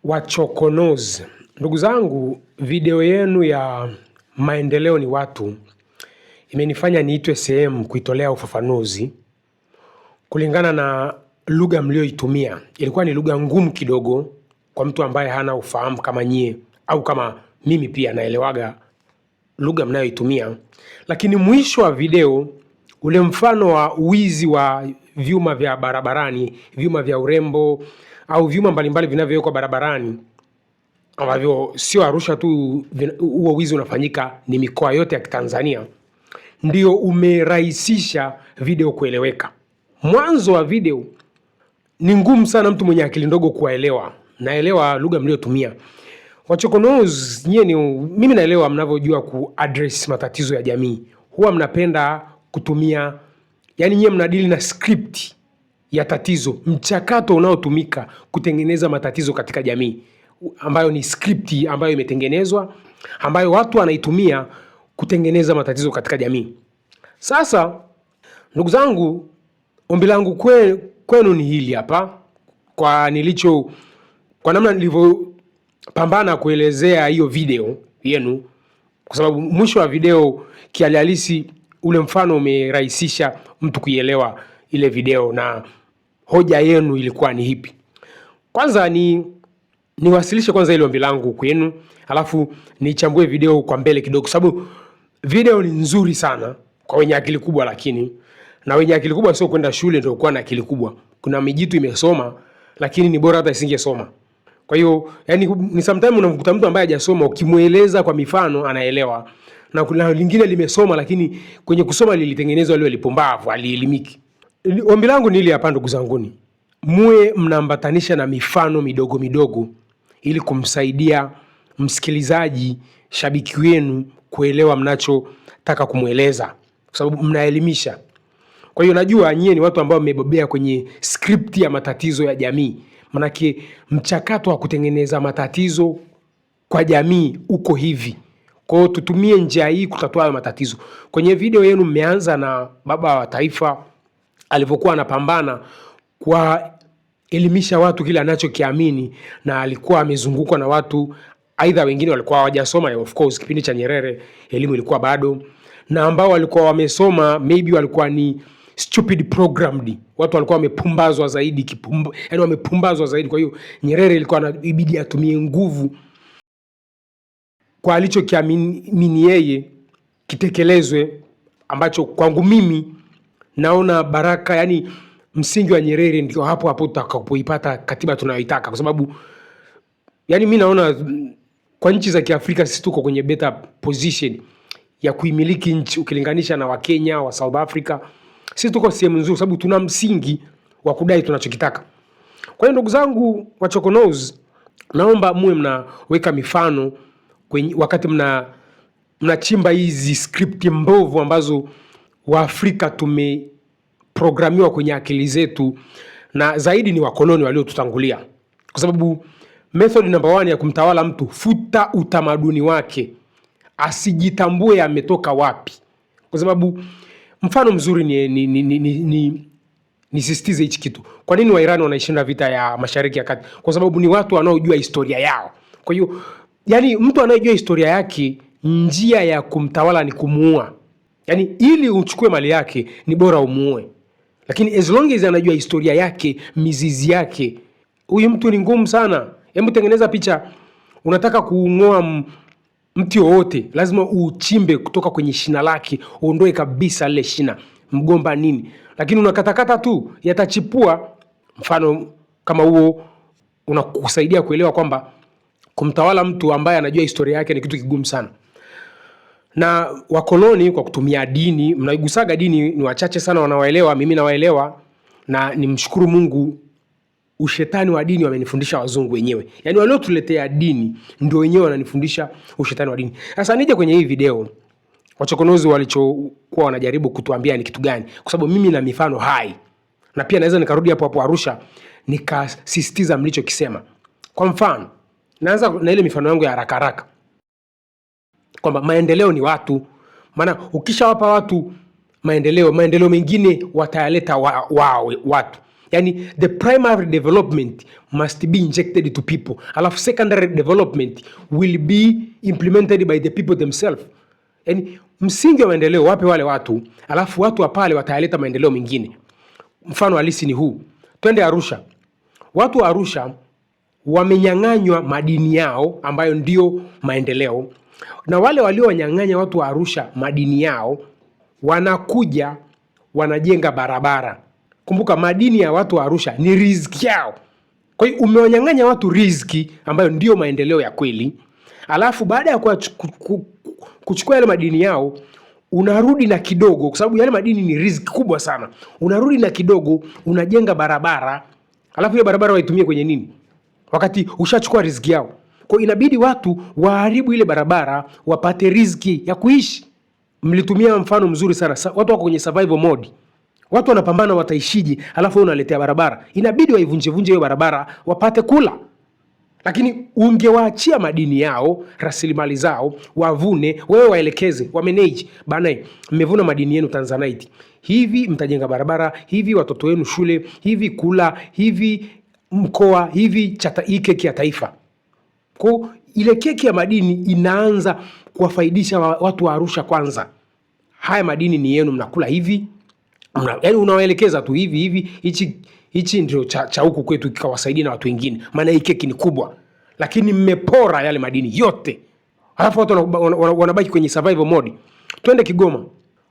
Wachokonozi. Ndugu zangu, video yenu ya maendeleo ni watu imenifanya niitwe sehemu kuitolea ufafanuzi kulingana na lugha mlioitumia. Ilikuwa ni lugha ngumu kidogo kwa mtu ambaye hana ufahamu kama nyie au kama mimi pia naelewaga lugha mnayoitumia. Lakini mwisho wa video, ule mfano wa wizi wa vyuma vya barabarani, vyuma vya urembo au vyuma mbalimbali vinavyowekwa barabarani, ambavyo sio Arusha tu, huo wizi unafanyika ni mikoa yote ya Tanzania, ndio umerahisisha video kueleweka. Mwanzo wa video ni ngumu sana mtu mwenye akili ndogo kuelewa. Naelewa lugha mliotumia. Wachokonozi nyie mimi naelewa mnavyojua kuaddress matatizo ya jamii. Huwa mnapenda kutumia, yani nyie mnadili na script ya tatizo, mchakato unaotumika kutengeneza matatizo katika jamii, ambayo ni script ambayo imetengenezwa, ambayo watu wanaitumia kutengeneza matatizo katika jamii. Sasa ndugu zangu, ombi langu kwenu ni hili hapa, kwa namna nilivyopambana kuelezea hiyo video yenu, kwa sababu mwisho wa video kihalisi ule mfano umerahisisha mtu kuielewa ile video na hoja yenu ilikuwa ni hipi. Kwanza niwasilishe kwanza ile ombi langu kwenu, alafu nichambue video kwa mbele kidogo, sababu video ni nzuri sana kwa wenye akili kubwa, lakini na wenye akili kubwa sio kwenda shule ndio kuwa na akili kubwa. Kuna mijitu imesoma lakini ni bora hata isingesoma. Kwa hiyo yani ni sometimes unamkuta mtu ambaye hajasoma, ukimueleza kwa mifano anaelewa, na kuna lingine limesoma lakini kwenye kusoma lilitengenezwa lile lipumbavu, alielimiki. Ombi langu ni ile hapa ndugu zanguni, muwe mnaambatanisha na mifano midogo midogo ili kumsaidia msikilizaji, shabiki wenu kuelewa mnachotaka kumueleza, kwa sababu mnaelimisha. Kwa hiyo najua nyie ni watu ambao mmebobea kwenye script ya matatizo ya jamii. Manake mchakato wa kutengeneza matatizo kwa jamii uko hivi. Kwa hiyo tutumie njia hii kutatua hayo matatizo. Kwenye video yenu mmeanza na baba wa taifa alivyokuwa anapambana kwa elimisha watu kile anachokiamini, na alikuwa amezungukwa na watu aidha wengine walikuwa hawajasoma, of course kipindi cha Nyerere elimu ilikuwa bado, na ambao walikuwa wamesoma maybe walikuwa ni stupid programmed. Watu walikuwa wamepumbazwa zaidi, yani wamepumbazwa zaidi. Kwa hiyo Nyerere ilikuwa inabidi atumie nguvu kwa alichokiamini yeye kitekelezwe, ambacho kwangu mimi naona baraka, yani msingi wa Nyerere ndio hapo utakapoipata katiba tunayoitaka, kwa sababu yani mimi naona kwa nchi za Kiafrika sisi tuko kwenye better position ya kuimiliki nchi ukilinganisha na Wakenya, wa South Africa. Sisi tuko sehemu nzuri sababu tuna msingi wa kudai tunachokitaka. Kwa hiyo ndugu zangu wachokonozi, naomba muwe mnaweka mifano wakati mnachimba hizi script mbovu ambazo Waafrika tumeprogramiwa kwenye akili zetu, na zaidi ni wakoloni waliotutangulia. Kwa sababu method number 1 ya kumtawala mtu, futa utamaduni wake, asijitambue ametoka wapi. Kwa sababu mfano mzuri nisisitize hichi kitu. Kwa nini wa Iran wanaishinda vita ya Mashariki ya Kati? Kwa sababu ni watu wanaojua historia yao. Kwa hiyo yani mtu anayejua historia yake, njia ya kumtawala ni kumuua. Yani ili uchukue mali yake ni bora umuue. Lakini as long as anajua historia yake, mizizi yake, huyu mtu ni ngumu sana. Hebu tengeneza picha, unataka kuungoa mti wowote, lazima uchimbe kutoka kwenye shina lake, uondoe kabisa lile shina, mgomba nini. Lakini unakatakata tu, yatachipua. Mfano kama huo unakusaidia kuelewa kwamba kumtawala mtu ambaye anajua historia yake ni kitu kigumu sana. Na wakoloni kwa kutumia dini, mnaigusaga dini, ni wachache sana wanawaelewa. Mimi nawaelewa, na nimshukuru Mungu ushetani wa dini wamenifundisha wazungu wenyewe. Yani waliotuletea dini ndio wenyewe wananifundisha ushetani wa dini. Sasa nije kwenye hii video, wachokonozi walichokuwa wanajaribu kutuambia ni kitu gani? Kwa sababu mimi na mifano hai, na pia naweza nikarudi hapo Arusha nikasisitiza mlichokisema. Kwa mfano, naanza na ile mifano yangu ya haraka haraka kwamba maendeleo ni watu. Maana ukishawapa watu maendeleo mengine watayaleta watu. Yani the primary development must be injected to people, alafu secondary development will be implemented by the people themselves. Yani msingi wa maendeleo wape wale watu, alafu watu wa pale watayaleta maendeleo mengine. Mfano halisi ni huu. Twende Arusha. Watu wa Arusha wamenyang'anywa madini yao ambayo ndio maendeleo, na wale walionyang'anya watu wa Arusha madini yao wanakuja wanajenga barabara. Kumbuka madini ya watu wa Arusha ni riziki yao. Kwa hiyo umewanyang'anya watu riziki ambayo ndio maendeleo ya kweli. Alafu baada ya kuchukua yale madini yao unarudi na kidogo, kwa sababu yale madini ni riziki kubwa sana. Unarudi na kidogo unajenga barabara. Alafu ile barabara waitumie kwenye nini? Wakati ushachukua riziki yao. Kwa inabidi watu waharibu ile barabara wapate riziki ya kuishi. Mlitumia mfano mzuri sana. Watu wako kwenye survival mode. Watu wanapambana wataishije, alafu unaletea barabara. Inabidi waivunje hiyo barabara wapate kula. Lakini ungewaachia madini yao, rasilimali zao, wavune, wewe waelekeze, manage. Bana, mmevuna madini yenu Tanzanite. Hivi mtajenga barabara, hivi watoto wenu shule, hivi kula, hivi mkoa, hivi hii keki ya taifa. Kwa ile keki ya madini inaanza kuwafaidisha watu wa Arusha kwanza. Haya madini ni yenu, mnakula hivi. Yaani unawaelekeza tu hivi hichi ndio cha huku kwetu kikawasaidia na watu wengine. Maana hii keki ni kubwa. Lakini mmepora yale madini yote. Alafu watu wanabaki kwenye survival mode. Twende Kigoma.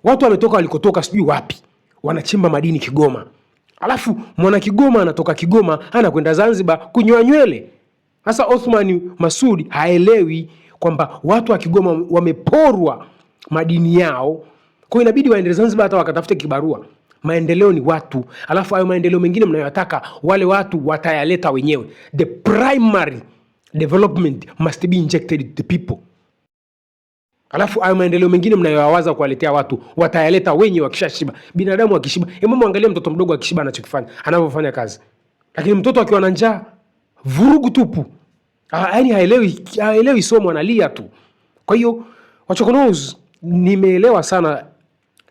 Watu wametoka walikotoka sijui wapi. Wanachimba madini Kigoma. Alafu mwana Kigoma anatoka Kigoma anakwenda Zanzibar kunyoa nywele. Sasa Othman Masoud haelewi kwamba watu wa Kigoma wameporwa madini yao. Kwa inabidi waende Zanzibar hata wakatafute kibarua. Maendeleo ni watu. Alafu hayo maendeleo mengine mnayotaka wale watu watayaleta wenyewe. The primary development must be injected to the people. Alafu hayo maendeleo mengine mnayowaza kuwaletea watu watayaleta wenyewe wakishashiba. Binadamu akishiba, hebu angalia mtoto mdogo akishiba anachokifanya, anavyofanya kazi. Lakini mtoto akiwa na njaa, vurugu tupu. Yaani haelewi somo, analia tu. Kwa hiyo Wachokonozi, nimeelewa sana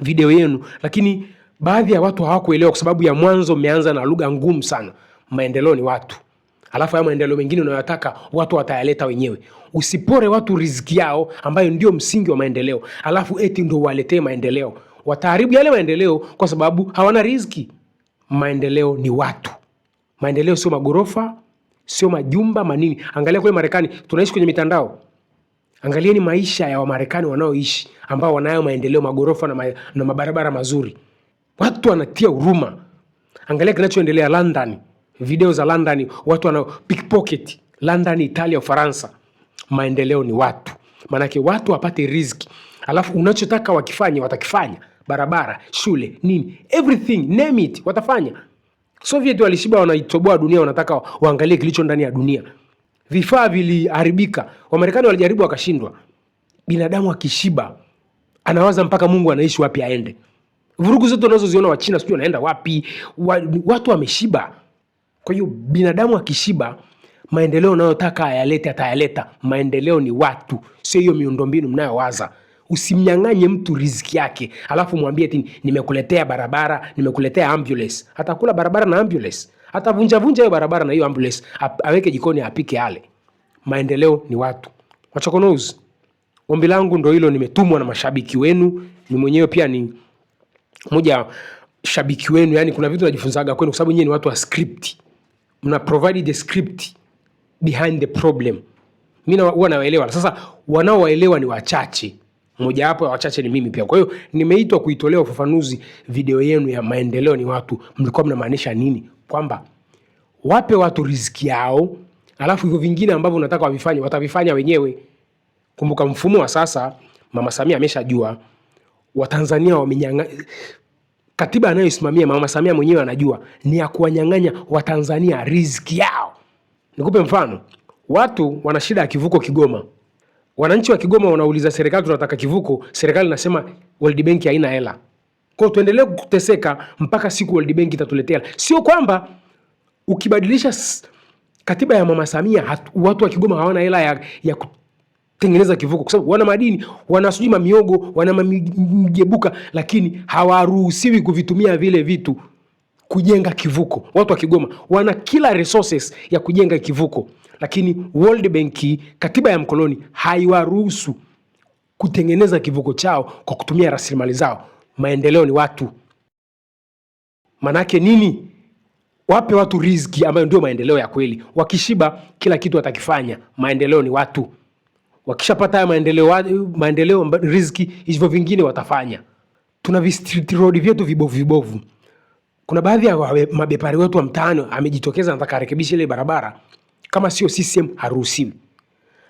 video yenu, lakini baadhi ya watu hawakuelewa kwa sababu ya mwanzo mmeanza na lugha ngumu sana. Maendeleo ni watu. Alafu haya maendeleo mengine unayotaka watu watayaleta wenyewe. Usipore watu riziki yao ambayo ndio msingi wa maendeleo. Alafu eti ndio waletee maendeleo. Wataharibu yale maendeleo kwa sababu hawana riziki. Maendeleo ni watu. Maendeleo sio magorofa, sio majumba, manini. Angalia kule Marekani, tunaishi kwenye mitandao. Angalieni maisha ya Wamarekani wanaoishi ambao wanayo maendeleo, magorofa na mabarabara mazuri. Watu wanatia huruma. Angalia kinachoendelea London. Video za London, watu wana pickpocket. London, Italia, Ufaransa. Maendeleo ni watu. Manake watu wapate riziki. Alafu unachotaka wakifanya, watakifanya. Barabara, shule, nini, everything, name it, watafanya. Soviet walishiba, wanaitoboa dunia, wanataka waangalie kilicho ndani ya dunia. Vifaa viliharibika. Wamarekani walijaribu wakashindwa. Binadamu akishiba anawaza mpaka Mungu anaishi wapi aende. Vurugu zote unazoziona wa China sijui wanaenda wapi, watu wameshiba. Kwa hiyo binadamu akishiba, maendeleo unayotaka ayalete atayaleta. Maendeleo ni watu, sio hiyo miundombinu mnayowaza. Usimnyang'anye mtu riziki yake, alafu mwambie eti nimekuletea barabara, nimekuletea ambulance. Atakula barabara na ambulance. Atavunja hiyo barabara na hiyo ambulance, aweke jikoni apike ale. Maendeleo ni watu. Wachokonozi, ombi langu ndio hilo, nimetumwa na mashabiki wenu. Ni mwenyewe pia ni mmoja shabiki wenu, yani kuna vitu najifunzaga kwenu kwa sababu nyinyi ni watu wa script. Mna provide the script behind the problem. Mimi huwa naelewa. Sasa wanaowaelewa ni wachache. Mmoja wapo ya wachache ni mimi pia. Kwa hiyo nimeitwa kuitolea ufafanuzi video yenu ya maendeleo ni watu. Mlikuwa mnamaanisha nini? Kwamba wape watu riziki yao, alafu hivyo vingine ambavyo unataka wavifanye watavifanya wenyewe. Kumbuka mfumo wa sasa, Mama Samia ameshajua Watanzania wamenyang'anya. Katiba anayoisimamia Mama Samia mwenyewe anajua ni ya kuwanyang'anya Watanzania riziki yao. Nikupe mfano. Watu wana shida ya kivuko Kigoma. Wananchi wa Kigoma wanauliza serikali, tunataka kivuko. Serikali inasema World Bank haina hela. Kwa hiyo tuendelee kuteseka mpaka siku World Bank itatuletea. Sio kwamba ukibadilisha katiba ya Mama Samia watu wa Kigoma hawana hela ya kutengeneza kivuko, kwa sababu wana madini, wana sijui mamiogo, wana mgebuka, lakini hawaruhusiwi kuvitumia vile vitu kujenga kivuko. Watu wa Kigoma wana kila resources ya kujenga kivuko, lakini World Bank, katiba ya mkoloni, haiwaruhusu kutengeneza kivuko chao kwa kutumia rasilimali zao. Maendeleo ni watu. Manake nini? Wape watu riziki ambayo ndio maendeleo ya kweli. Wakishiba kila kitu watakifanya. Maendeleo ni watu. Wakishapata haya maendeleo riziki, hivyo vingine watafanya. Tuna street road vyetu vibovu vibovu. Kuna baadhi ya mabepari wetu wa mtaani amejitokeza anataka arekebishe ile barabara. Kama sio CCM haruhusiwi.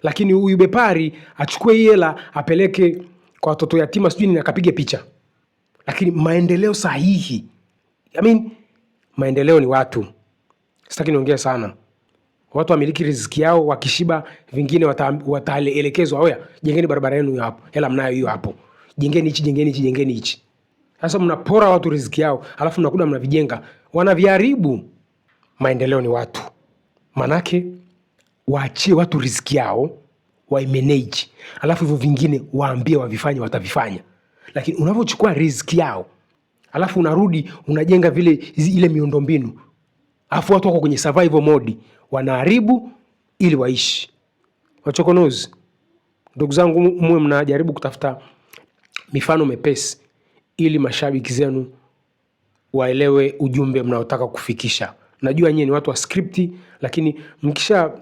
Lakini huyu bepari achukue hela apeleke kwa watoto yatima sijui na akapige picha. Lakini maendeleo sahihi, maendeleo ni watu. Sitaki niongea sana. Watu wamiliki riziki yao, wakishiba vingine wataelekezwa, oya, jengeni barabara yenu hapo. Hela mnayo hiyo hapo. Jengeni hichi, jengeni hichi, jengeni hichi. Sasa mnapora watu riziki yao, alafu mnakuja mnavijenga, wanaviharibu. Maendeleo ni watu. Manake waachie watu riziki yao, waimanage. Alafu hivyo vingine waambie wavifanye, watavifanya. Lakini unapochukua riziki yao, alafu unarudi unajenga ile miundombinu, alafu watu wako kwenye survival mode, wanaharibu ili waishi. Wachokonozi, ndugu zangu, mwe mnajaribu kutafuta mifano mepesi ili mashabiki zenu waelewe ujumbe mnaotaka kufikisha. Najua nyinyi ni watu wa script, lakini mkisha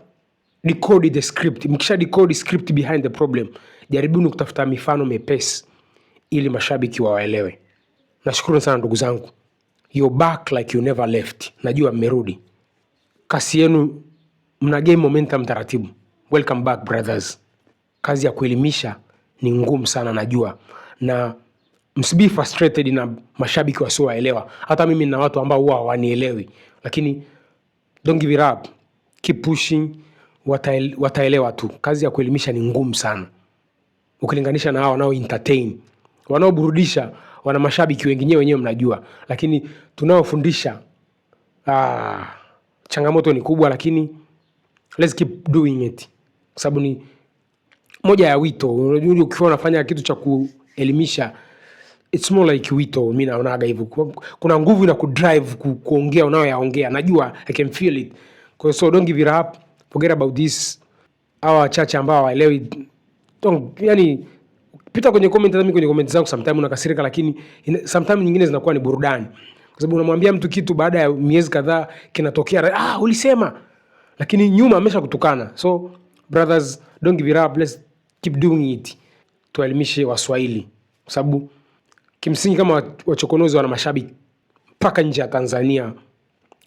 decode script behind the problem, jaribuni kutafuta mifano mepesi ili mashabiki waelewe. Nashukuru sana ndugu zangu. You're back like you never left. Najua mmerudi. Kasi yenu mna game momentum taratibu. Welcome back brothers. Kazi ya kuelimisha ni ngumu sana najua. Na msibi frustrated na mashabiki wasiowaelewa. Hata mimi na watu ambao huwa hawanielewi. Lakini don't give it up. Keep pushing. Wataelewa tu. Kazi ya kuelimisha ni ngumu sana. Ukilinganisha na hao wanao entertain, wanaoburudisha, wana mashabiki wenyewe mnajua. Lakini tunaofundisha, changamoto ni kubwa, lakini let's keep doing it. Kwa sababu ni moja ya wito. Unajua ukiwa unafanya kitu cha kuelimisha, it's more like wito. Mimi naonaga hivyo. Kuna nguvu ina kudrive kuongea unayoyaongea. Najua I can feel it. So don't give it up. Forget about this. Hawa wachache ambao hawaelewi, yani pita kwenye comment, hata mimi kwenye comment zangu sometimes unakasirika, lakini sometimes nyingine zinakuwa ni burudani. Kwa sababu unamwambia mtu kitu, baada ya miezi kadhaa kinatokea, ulisema, lakini nyuma ameshakutukana. So brothers, don't give it up, let's keep doing it. Tuelimishe Waswahili, kwa sababu kimsingi kama Wachokonozi wana mashabiki mpaka nje ya Tanzania.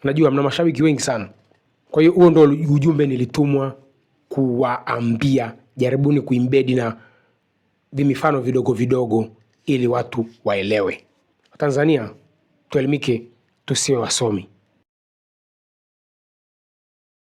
Najua mna mashabiki wengi sana. Kwa hiyo huo ndio ujumbe nilitumwa kuwaambia. Jaribuni kuimbedi na vimifano vidogo vidogo ili watu waelewe. Tanzania tuelimike, tusiwe wasomi.